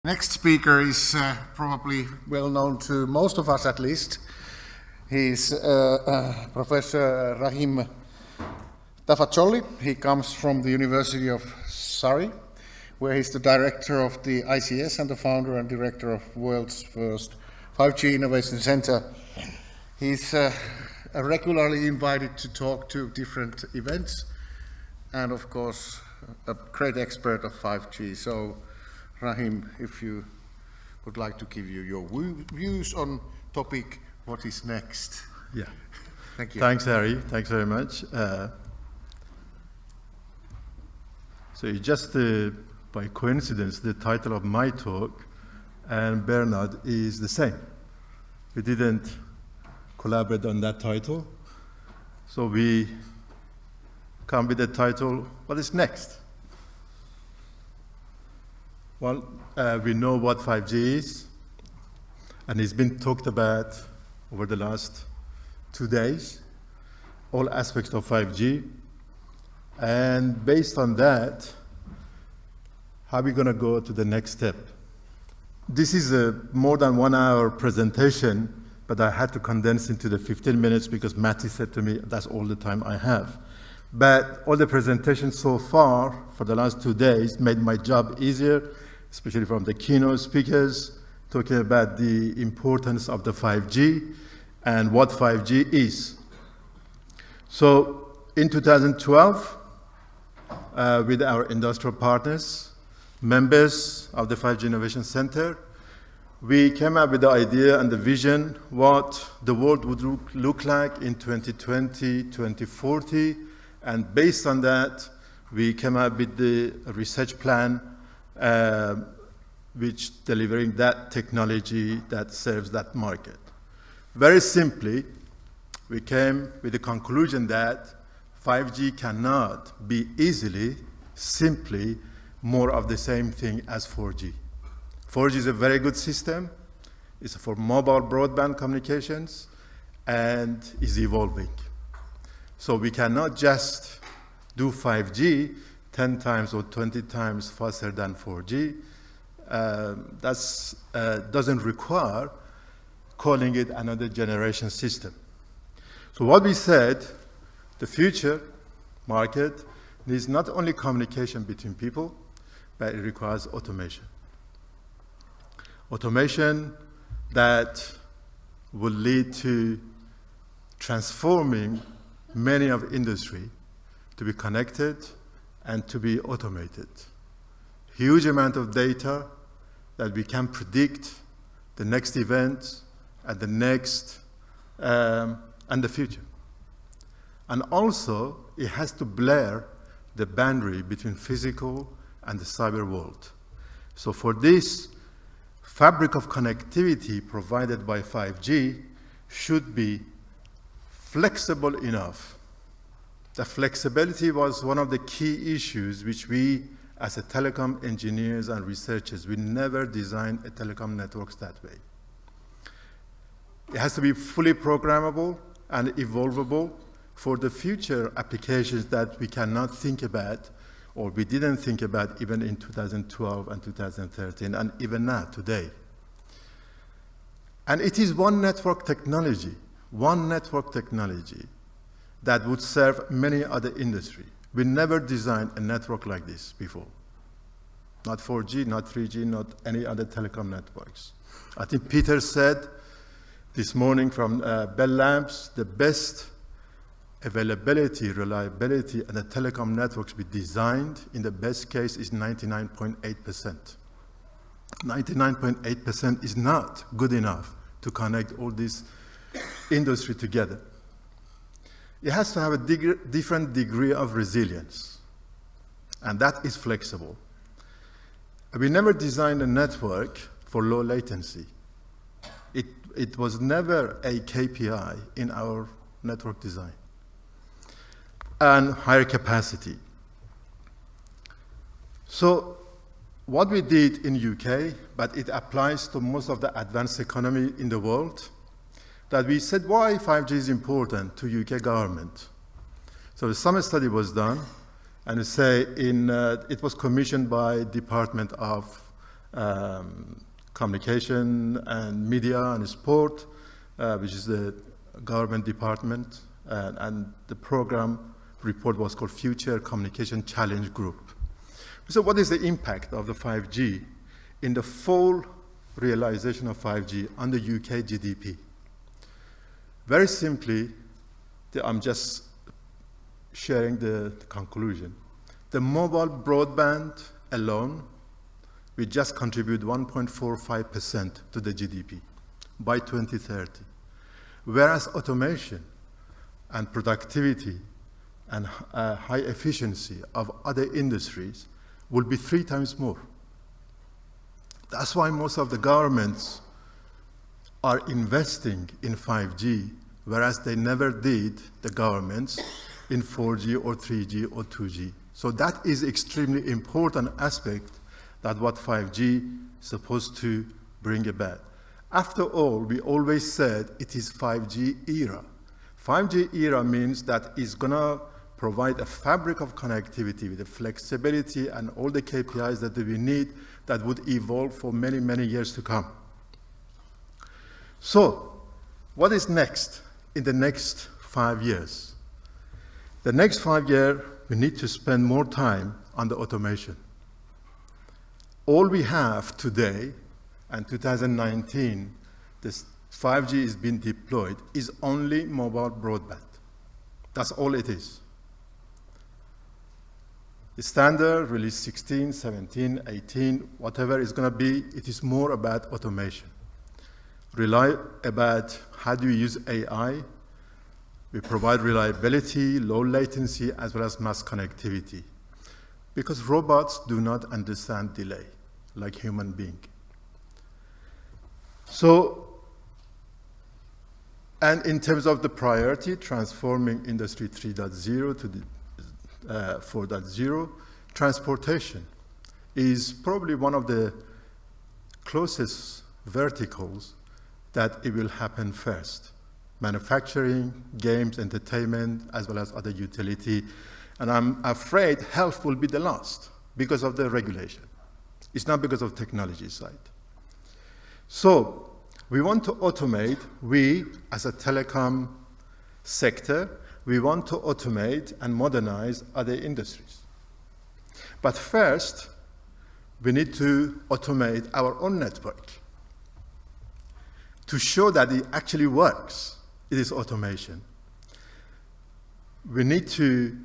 Next speaker is probably well known to most of us at least. He's Professor Rahim Tafazolli. He comes from the University of Surrey, where he's the director of the ICS and the founder and director of world's first 5G Innovation Center. He's regularly invited to talk to different events and of course a great expert of 5G. So Rahim, if you would like to give your views on topic, what is next? Yeah. Thank you. Thanks, Harry. Thanks very much. So just by coincidence, the title of my talk and Bernard is the same. We didn't collaborate on that title, so we come with the title, what is next? Well, we know what 5G is, and it's been talked about over the last 2 days, all aspects of 5G. And based on that, how are we going to go to the next step? This is a more than 1 hour presentation, but I had to condense into the 15 minutes because Matty said to me, that's all the time I have. But all the presentations so far for the last 2 days made my job easier, especially from the keynote speakers, talking about the importance of the 5G and what 5G is. So in 2012, with our industrial partners, members of the 5G Innovation Center, we came up with the idea and the vision what the world would look like in 2020, 2040, and based on that, we came up with the research plan which delivering that technology that serves that market. Very simply, we came with the conclusion that 5G cannot be easily, simply, more of the same thing as 4G. 4G is a very good system. It's for mobile broadband communications and is evolving. So we cannot just do 5G 10 times or 20 times faster than 4G. That doesn't require calling it another generation system. So what we said, the future market needs not only communication between people, but it requires automation. Automation that will lead to transforming many of industry to be connected and to be automated. Huge amount of data that we can predict the next event and the next and the future. And also, it has to blur the boundary between physical and the cyber world. So for this, fabric of connectivity provided by 5G should be flexible enough. The flexibility was one of the key issues which we, as a telecom engineers and researchers, we never designed a telecom networks that way. It has to be fully programmable and evolvable for the future applications that we cannot think about, or we didn't think about even in 2012 and 2013, and even now, today. And it is one network technology that would serve many other industries. We never designed a network like this before. Not 4G, not 3G, not any other telecom networks. I think Peter said this morning from Bell Labs, the best availability, reliability, and the telecom networks we designed in the best case is 99.8%. 99.8% is not good enough to connect all this industry together. It has to have a different degree of resilience, and that is flexible. We never designed a network for low latency. It was never a KPI in our network design. And higher capacity. So what we did in UK, but it applies to most of the advanced economy in the world, that we said why 5G is important to UK government. So some study was done, and it was commissioned by Department of communication and media and sport, which is the government department, and the program report was called Future Communication Challenge Group. So what is the impact of the 5G in the full realization of 5G on the UK GDP? Very simply, I'm just sharing the conclusion. The mobile broadband alone will just contribute 1.45% to the GDP by 2030, whereas automation and productivity and high efficiency of other industries will be 3 times more. That's why most of the governments are investing in 5G, whereas they never did, the governments, in 4G or 3G or 2G. So that is extremely important aspect that what 5G is supposed to bring about. After all, we always said it is 5G era. 5G era means that it's gonna provide a fabric of connectivity with the flexibility and all the KPIs that we need that would evolve for many, many years to come. So, what is next in the next 5 years? The next 5 years, we need to spend more time on the automation. All we have today, and 2019, this 5G is being deployed, is only mobile broadband. That's all it is. The standard, release 16, 17, 18, whatever it's going to be, it is more about automation. About how do you use AI. We provide reliability, low latency, as well as mass connectivity. Because robots do not understand delay like human being. So, and in terms of the priority, transforming Industry 3.0 to the 4.0, transportation is probably one of the closest verticals that it will happen first. Manufacturing, games, entertainment, as well as other utility. And I'm afraid health will be the last because of the regulation. It's not because of technology side. So we want to automate, we as a telecom sector, we want to automate and modernize other industries. But first, we need to automate our own network. To show that it actually works, it is automation. We need to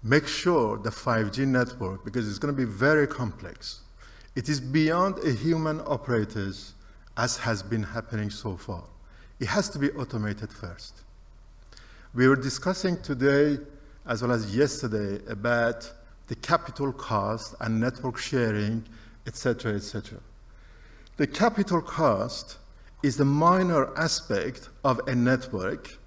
make sure the 5G network, because it's going to be very complex, it is beyond a human operators as has been happening so far. It has to be automated first. We were discussing today, as well as yesterday, about the capital cost and network sharing, etc., etc. The capital cost is the minor aspect of a network,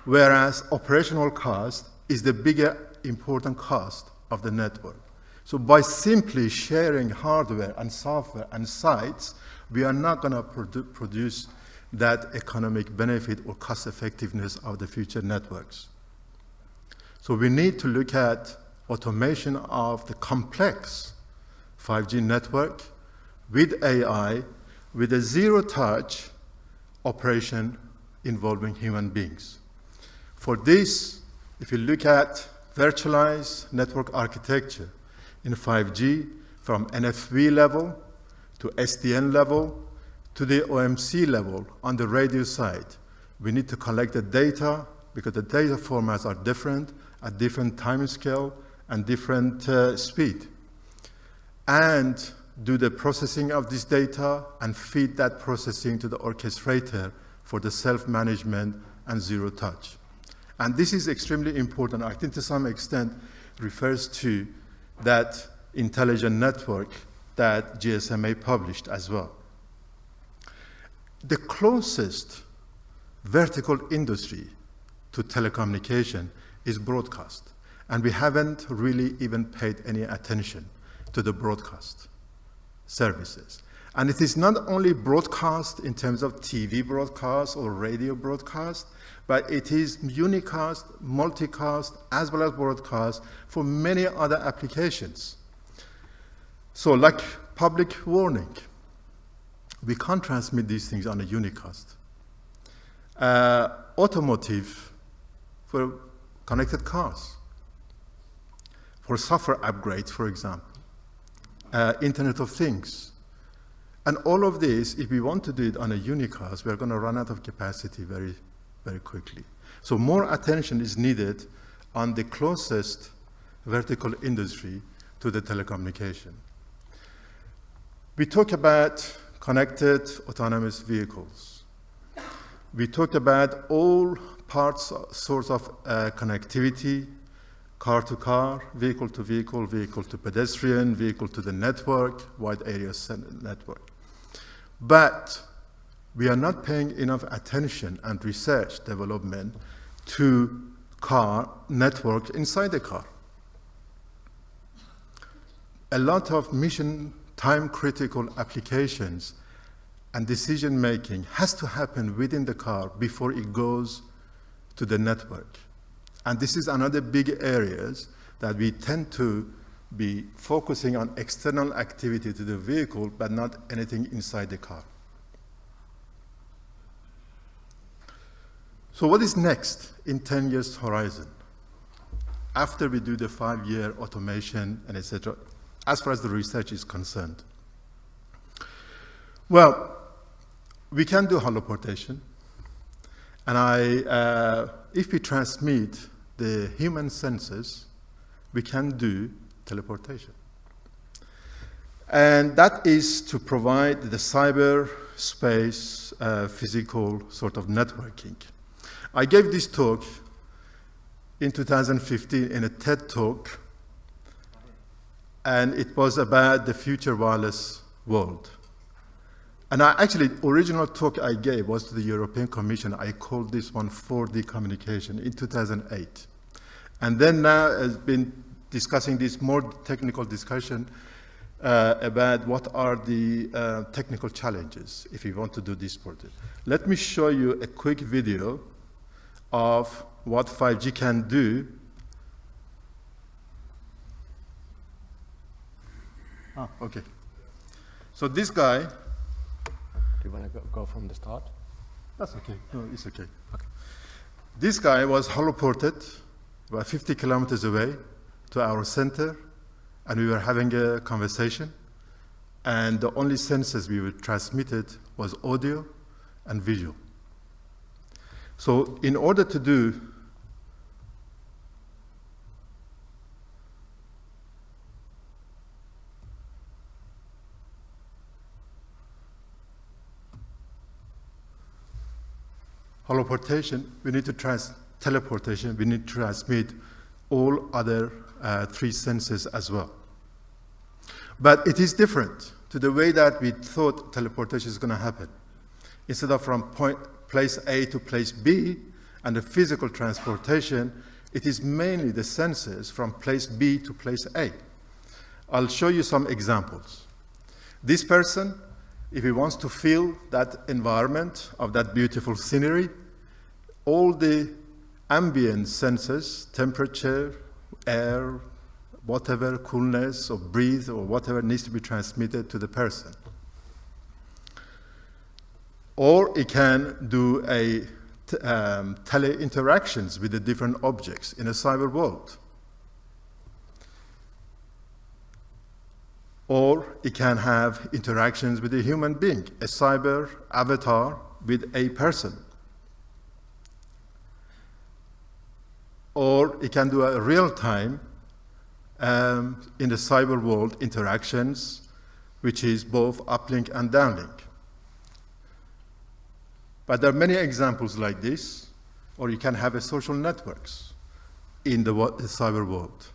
whereas operational cost is the bigger important cost of the network. So by simply sharing hardware and software and sites, we are not going to produce that economic benefit or cost effectiveness of the future networks. So we need to look at automation of the complex 5G network with AI, with a zero-touch operation involving human beings. For this, if you look at virtualized network architecture in 5G, from NFV level to SDN level to the OMC level on the radio side, we need to collect the data because the data formats are different at different time scale and different speed. And do the processing of this data and feed that processing to the orchestrator for the self-management and zero touch. And this is extremely important. I think to some extent refers to that intelligent network that GSMA published as well. The closest vertical industry to telecommunication is broadcast. And we haven't really even paid any attention to the broadcast services. And it is not only broadcast in terms of TV broadcast or radio broadcast, but it is unicast, multicast, as well as broadcast for many other applications. So like public warning, we can't transmit these things on a unicast. Automotive for connected cars, for software upgrades, for example, Internet of Things. And all of this, if we want to do it on a unicast, we're going to run out of capacity very, very quickly. So more attention is needed on the closest vertical industry to the telecommunication. We talk about connected autonomous vehicles. We talked about all parts, sorts of connectivity, car to car, vehicle to vehicle, vehicle to pedestrian, vehicle to the network, wide area network. But we are not paying enough attention and research development to car network inside the car. A lot of mission time critical applications and decision making has to happen within the car before it goes to the network. And this is another big areas that we tend to be focusing on external activity to the vehicle, but not anything inside the car. So what is next in 10 years horizon? After we do the 5-year automation and etc., as far as the research is concerned. Well, we can do holoportation. And if we transmit the human senses, we can do teleportation. And that is to provide the cyberspace physical sort of networking. I gave this talk in 2015 in a TED talk, and it was about the future wireless world. And original talk I gave was to the European Commission. I called this one 4D communication in 2008. And then now has been discussing this more technical discussion about what are the technical challenges if you want to do this project. Let me show you a quick video of what 5G can do. Okay. So this guy. Do you want to go from the start? That's okay. No, it's okay. Okay. This guy was holoported about 50 kilometers away to our center, and we were having a conversation. And the only senses we were transmitted was audio and visual. So in order to do holoportation, we need to teleportation, we need to transmit all other 3 senses as well. But it is different to the way that we thought teleportation is going to happen. Instead of from place A to place B and the physical transportation, it is mainly the senses from place B to place A. I'll show you some examples. This person, if he wants to feel that environment of that beautiful scenery, all the ambient senses, temperature, air, whatever, coolness or breathe or whatever needs to be transmitted to the person. Or it can do a tele-interactions with the different objects in a cyber world. Or it can have interactions with a human being, a cyber avatar with a person. Or it can do a real-time in the cyber world interactions, which is both uplink and downlink. But there are many examples like this, or you can have a social networks in the cyber world.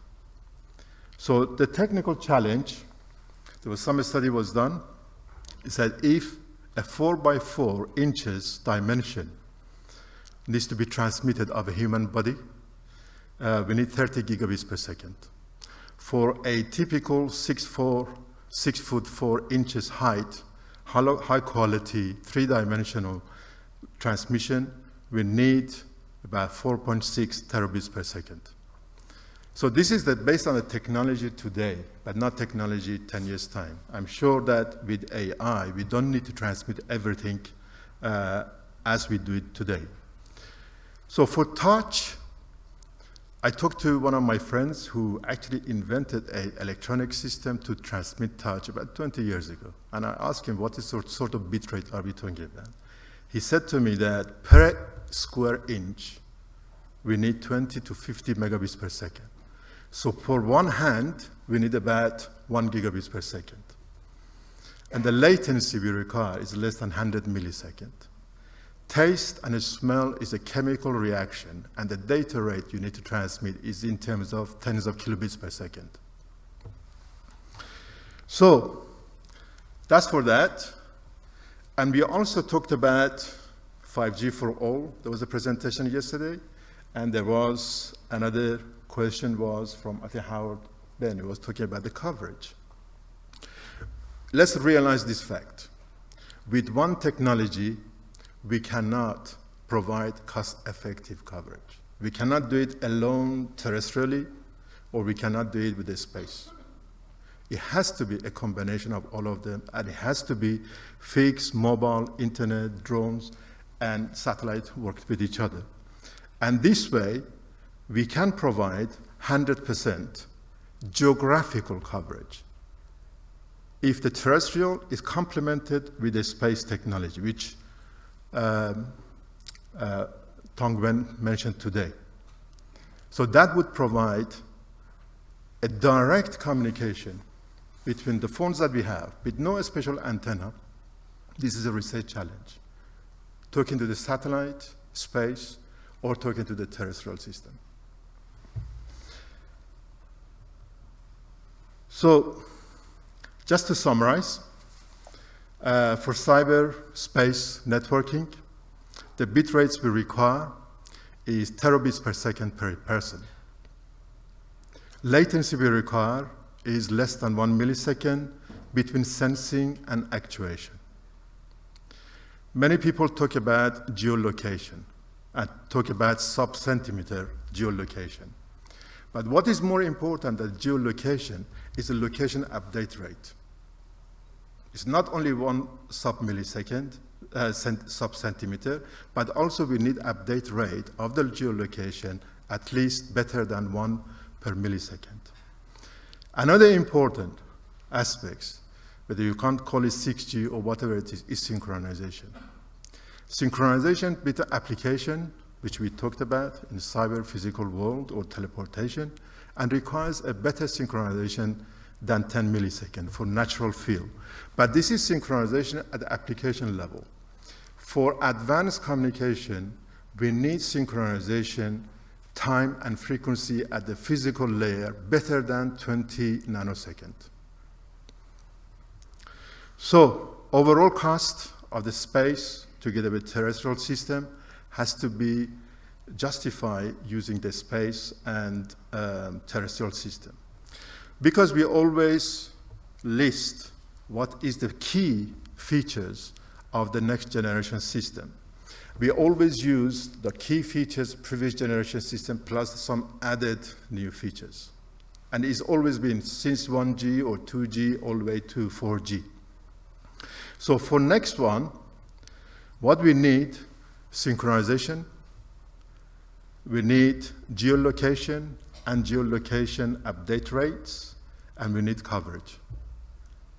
So the technical challenge, there was some study was done, it said if a 4 by 4 inches dimension needs to be transmitted of a human body, we need 30 gigabits per second. For a typical 6 foot 4 inches height, high quality, 3-dimensional transmission, we need about 4.6 terabits per second. So this is based on the technology today, but not technology 10 years' time. I'm sure that with AI, we don't need to transmit everything as we do it today. So for touch, I talked to one of my friends who actually invented an electronic system to transmit touch about 20 years ago. And I asked him, what sort of bit rate are we talking about? He said to me that per square inch, we need 20 to 50 megabits per second. So for one hand, we need about 1 gigabits per second. And the latency we require is less than 100 milliseconds. Taste and smell is a chemical reaction, and the data rate you need to transmit is in terms of tens of kilobits per second. So that's for that. And we also talked about 5G for all. There was a presentation yesterday, and there was another question was from, I think, Howard Ben, who was talking about the coverage. Let's realize this fact. With one technology, we cannot provide cost-effective coverage. We cannot do it alone terrestrially, or we cannot do it with the space. It has to be a combination of all of them, and it has to be fixed, mobile, internet, drones, and satellite work with each other. And this way, we can provide 100% geographical coverage if the terrestrial is complemented with the space technology, which Tongwen mentioned today. So that would provide a direct communication between the phones that we have with no special antenna. This is a research challenge. Talking to the satellite, space, or talking to the terrestrial system. So, just to summarize, for cyberspace networking, the bit rates we require is terabits per second per person. Latency we require is less than 1 millisecond between sensing and actuation. Many people talk about geolocation and talk about sub-centimeter geolocation. But what is more important than geolocation is the location update rate. It's not only 1 sub-millisecond, sub-centimeter, but also we need update rate of the geolocation at least better than 1 per millisecond. Another important aspect, whether you can't call it 6G or whatever it is synchronization. Synchronization with the application, which we talked about in cyber physical world or teleportation, and requires a better synchronization than 10 milliseconds for natural field. But this is synchronization at the application level. For advanced communication, we need synchronization time and frequency at the physical layer better than 20 nanoseconds. So overall cost of the space together with terrestrial system has to be justified using the space and terrestrial system. Because we always list what is the key features of the next generation system. We always use the key features previous generation system plus some added new features. And it's always been since 1G or 2G all the way to 4G. So for next one, what we need, synchronization, we need geolocation and geolocation update rates, and we need coverage.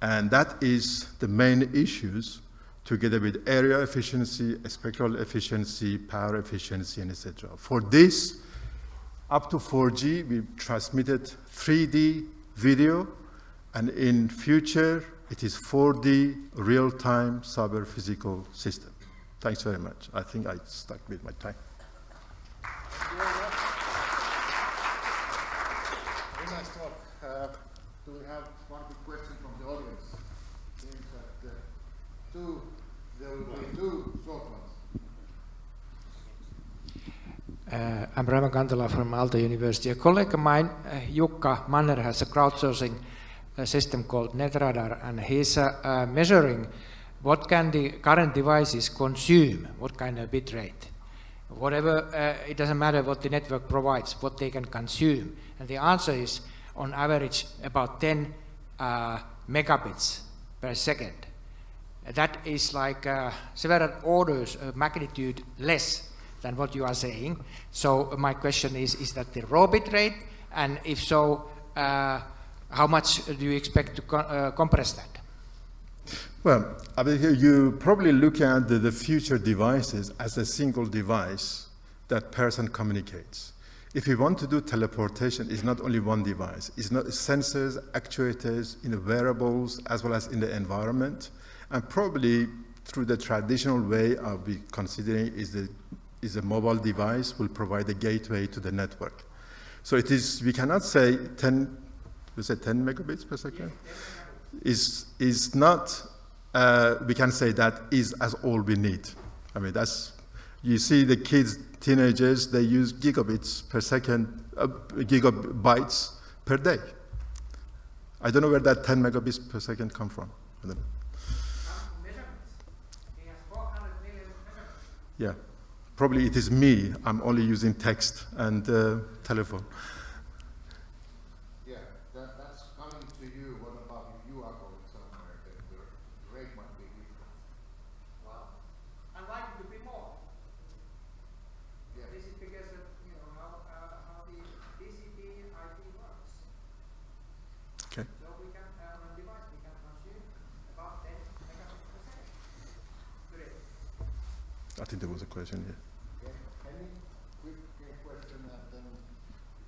And that is the main issues together with area efficiency, spectral efficiency, power efficiency, and etc. For this, up to 4G, we transmitted 3D video, and in future, it is 4D real-time cyber physical system. Thanks very much. I think I stuck with my time. Very nice talk. Do we have one big question from the audience? Seems that there will be 2 short ones. I'm Rahim Kantala from Aalto University. A colleague of mine, Jukka Manner, has a crowdsourcing system called NetRadar, and he's measuring what can the current devices consume, what kind of bit rate. whatever, it doesn't matter what the network provides, what they can consume. And the answer is, on average, about 10 megabits per second. That is like several orders of magnitude less than what you are saying. So my question is that the raw bit rate? And if so, how much do you expect to compress that? Well, I mean, you probably look at the future devices as a single device that person communicates. If you want to do teleportation, it's not only one device. It's not sensors, actuators, in the wearables, as well as in the environment. And probably through the traditional way I'll be considering is a mobile device will provide a gateway to the network. So it is, we cannot say 10 megabits per second? Is not, we can say that is as all we need. I mean, that's, you see the kids, teenagers, they use gigabits per second, gigabytes per day. I don't know where that 10 megabits per second come from. I don't know. Yeah, probably it is me. I'm only using text and telephone. Yeah, that's coming to you. What about if you are going somewhere? Then the rate might be different. Wow. And why would it be more? Yeah. This is because of how the TCP IP works. Okay. So we can, on a device, we can consume about 10 megabits per second. Great. I think there was a question here. Okay. Any quick question and then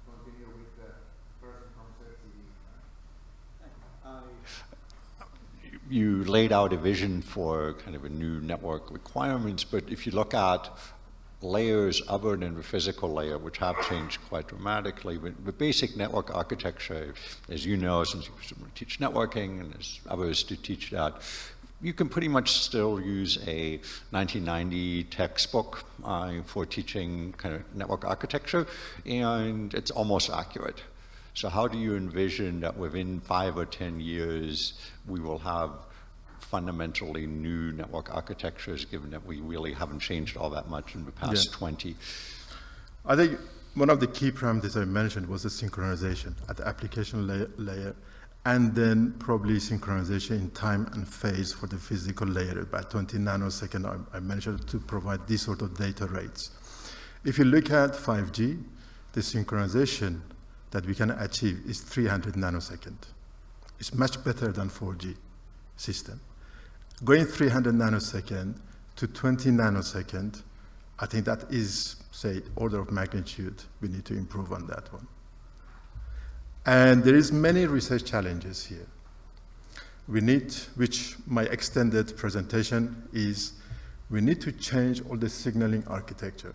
continue with the person from ZTE. You laid out a vision for kind of a new network requirements, but if you look at layers other than the physical layer, which have changed quite dramatically, but the basic network architecture, as you know, since you teach networking and as others do teach that, you can pretty much still use a 1990 textbook for teaching kind of network architecture, and it's almost accurate. So how do you envision that within 5 or 10 years we will have fundamentally new network architectures, given that we really haven't changed all that much in the past 20? I think one of the key parameters I mentioned was the synchronization at the application layer, and then probably synchronization in time and phase for the physical layer. About 20 nanosecond, I mentioned, to provide these sort of data rates. If you look at 5G, the synchronization that we can achieve is 300 nanosecond. It's much better than 4G system. Going 300 nanosecond to 20 nanosecond, I think that is, say, order of magnitude. We need to improve on that one. And there is many research challenges here. We need, which my extended presentation is, we need to change all the signaling architecture.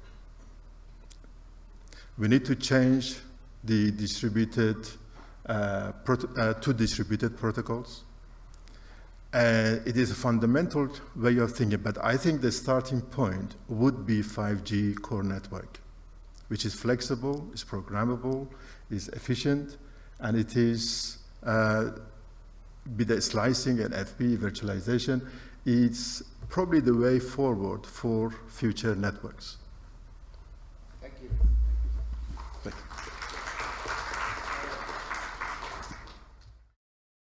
We need to change the distributed, two distributed protocols. It is a fundamental way of thinking, but I think the starting point would be 5G core network, which is flexible, is programmable, is efficient, and it is, with the slicing and FP virtualization, it's probably the way forward for future networks. Thank you. Thank you.